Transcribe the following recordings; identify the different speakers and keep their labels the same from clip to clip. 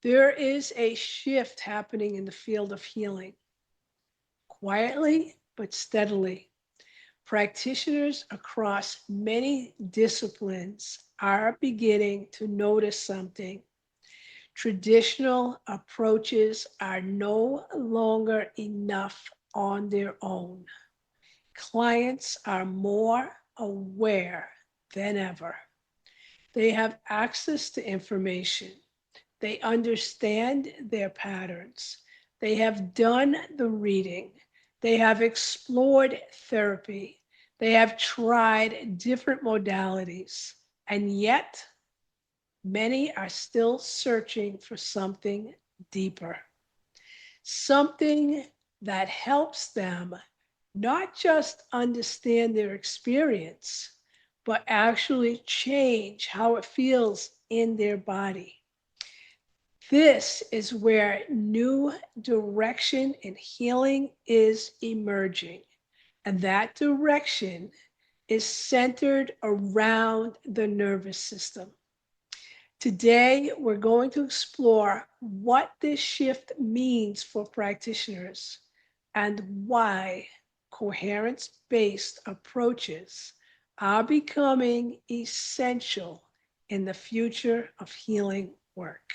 Speaker 1: There is a shift happening in the field of healing, quietly but steadily. Practitioners across many disciplines are beginning to notice something. Traditional approaches are no longer enough on their own. Clients are more aware than ever. They have access to information. They understand their patterns. They have done the reading. They have explored therapy. They have tried different modalities. And yet, many are still searching for something deeper, something that helps them not just understand their experience, but actually change how it feels in their body. This is where new direction in healing is emerging. And that direction is centered around the nervous system. Today, we're going to explore what this shift means for practitioners and why coherence based approaches are becoming essential in the future of healing work.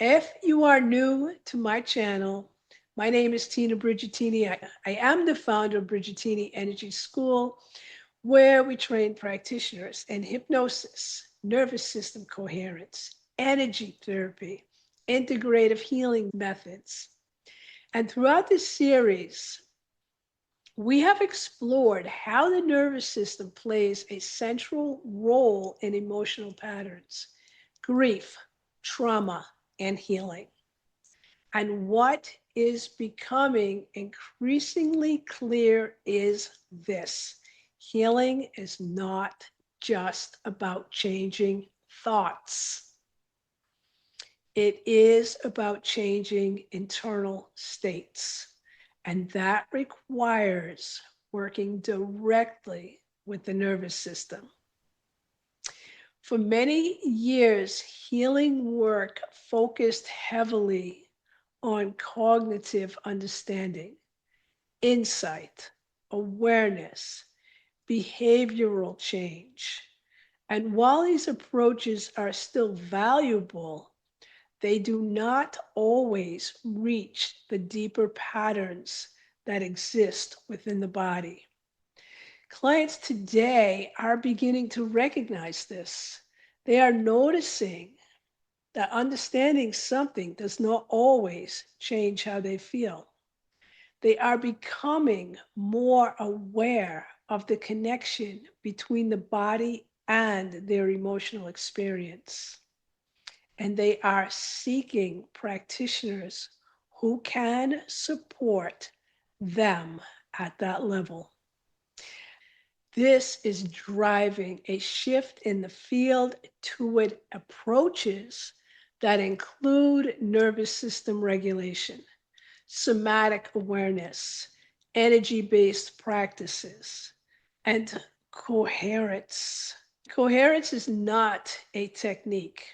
Speaker 1: If you are new to my channel, my name is Tina Brigitini. I am the founder of Brigitini Energy School, where we train practitioners in hypnosis, nervous system coherence, energy therapy, integrative healing methods. And throughout this series, we have explored how the nervous system plays a central role in emotional patterns, grief, trauma, and healing. And what is becoming increasingly clear is this: healing is not just about changing thoughts, it is about changing internal states. And that requires working directly with the nervous system. For many years, healing work focused heavily on cognitive understanding, insight, awareness, behavioral change. And while these approaches are still valuable, they do not always reach the deeper patterns that exist within the body. Clients today are beginning to recognize this. They are noticing that understanding something does not always change how they feel. They are becoming more aware of the connection between the body and their emotional experience. And they are seeking practitioners who can support them at that level. This is driving a shift in the field toward approaches that include nervous system regulation, somatic awareness, energy-based practices, and coherence. Coherence is not a technique.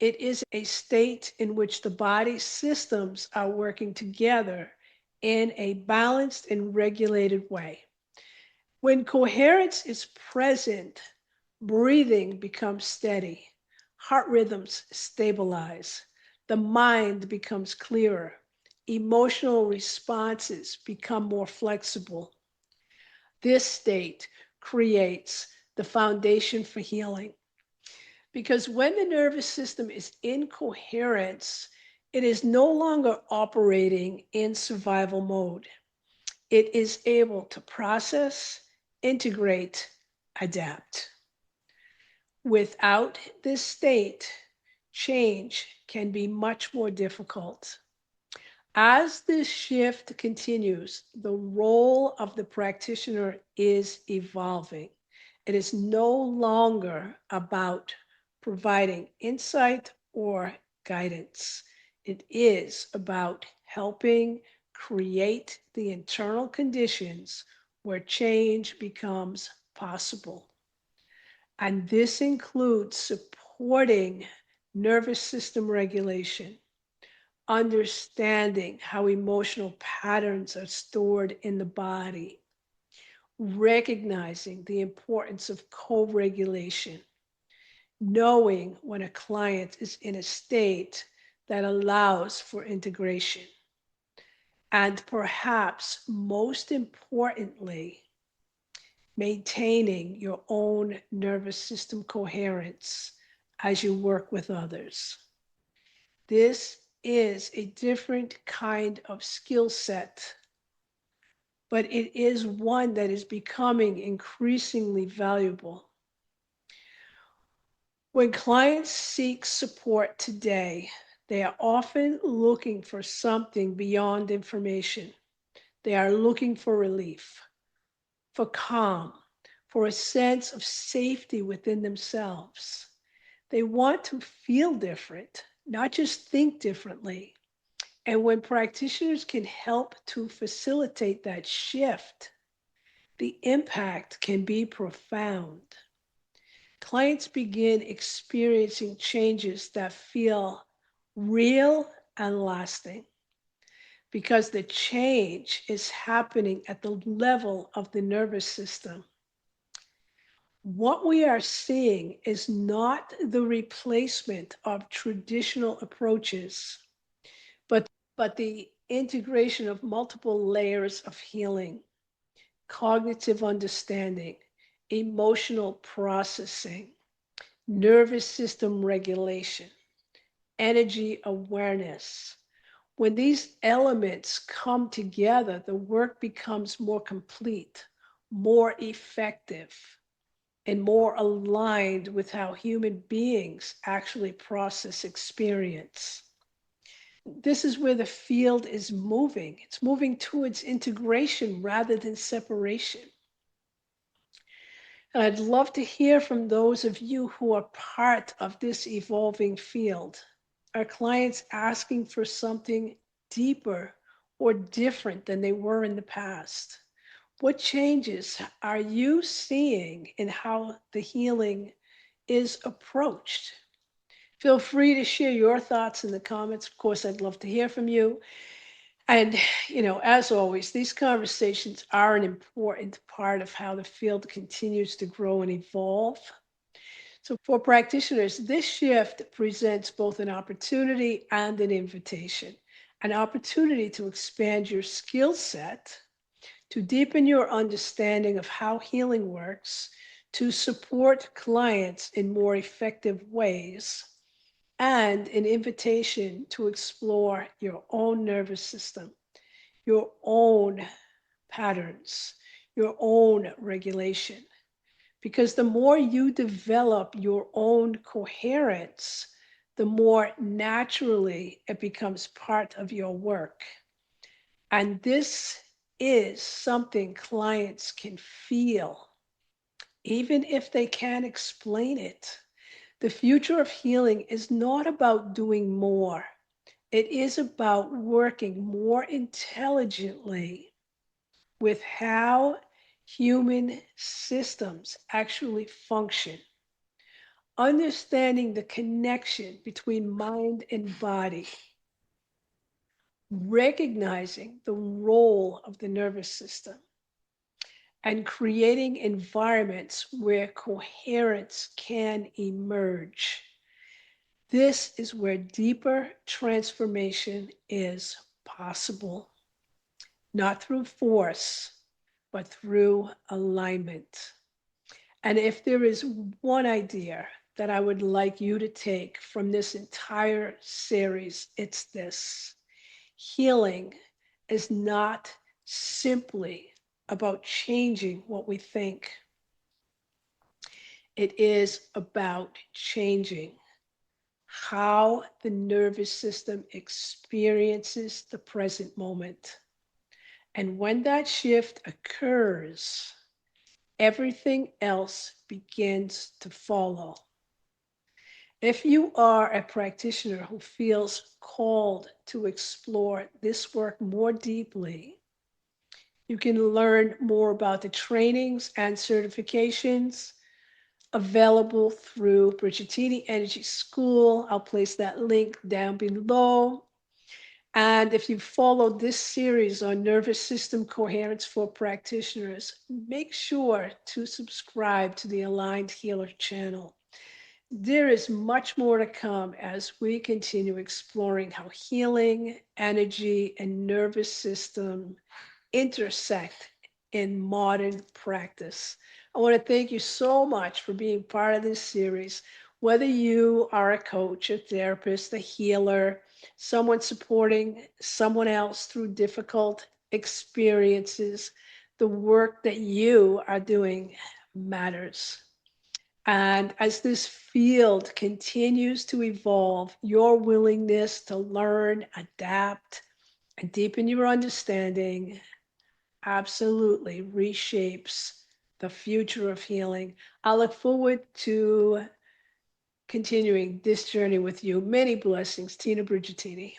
Speaker 1: It is a state in which the body systems are working together in a balanced and regulated way. When coherence is present, breathing becomes steady, heart rhythms stabilize, the mind becomes clearer, emotional responses become more flexible. This state creates the foundation for healing. Because when the nervous system is in coherence, it is no longer operating in survival mode. It is able to process, integrate, adapt. Without this state, change can be much more difficult. As this shift continues, the role of the practitioner is evolving. It is no longer about providing insight or guidance. It is about helping create the internal conditions where change becomes possible. And this includes supporting nervous system regulation, understanding how emotional patterns are stored in the body, recognizing the importance of co regulation, knowing when a client is in a state that allows for integration, and perhaps most importantly, maintaining your own nervous system coherence as you work with others. This is a different kind of skill set, but it is one that is becoming increasingly valuable. When clients seek support today, they are often looking for something beyond information. They are looking for relief, for calm, for a sense of safety within themselves. They want to feel different, not just think differently. And when practitioners can help to facilitate that shift, the impact can be profound. Clients begin experiencing changes that feel real and lasting because the change is happening at the level of the nervous system. What we are seeing is not the replacement of traditional approaches, but, but the integration of multiple layers of healing, cognitive understanding, emotional processing, nervous system regulation, energy awareness. When these elements come together, the work becomes more complete, more effective, and more aligned with how human beings actually process experience. This is where the field is moving. It's moving towards integration rather than separation. And I'd love to hear from those of you who are part of this evolving field. Are clients asking for something deeper or different than they were in the past? What changes are you seeing in how the healing is approached? Feel free to share your thoughts in the comments. Of course, I'd love to hear from you. And, as always, these conversations are an important part of how the field continues to grow and evolve. So, for practitioners, this shift presents both an opportunity and an invitation, an opportunity to expand your skill set, to deepen your understanding of how healing works, to support clients in more effective ways, and an invitation to explore your own nervous system, your own patterns, your own regulation. Because the more you develop your own coherence, the more naturally it becomes part of your work. And this is something clients can feel, even if they can't explain it. The future of healing is not about doing more. It is about working more intelligently with how human systems actually function, understanding the connection between mind and body, recognizing the role of the nervous system, and creating environments where coherence can emerge. This is where deeper transformation is possible, not through force, but through alignment. And if there is one idea that I would like you to take from this entire series, it's this: healing is not simply about changing what we think, it is about changing how the nervous system experiences the present moment. And when that shift occurs, everything else begins to follow. If you are a practitioner who feels called to explore this work more deeply, you can learn more about the trainings and certifications available through Brigitini Energy School. I'll place that link down below. And if you followed this series on nervous system coherence for practitioners, make sure to subscribe to the Aligned Healer channel. There is much more to come as we continue exploring how healing, energy, and nervous system intersect in modern practice. I want to thank you so much for being part of this series. Whether you are a coach, a therapist, a healer, someone supporting someone else through difficult experiences, the work that you are doing matters. And as this field continues to evolve, your willingness to learn, adapt, and deepen your understanding absolutely reshapes the future of healing. I look forward to continuing this journey with you. Many blessings, Tina Brigitini.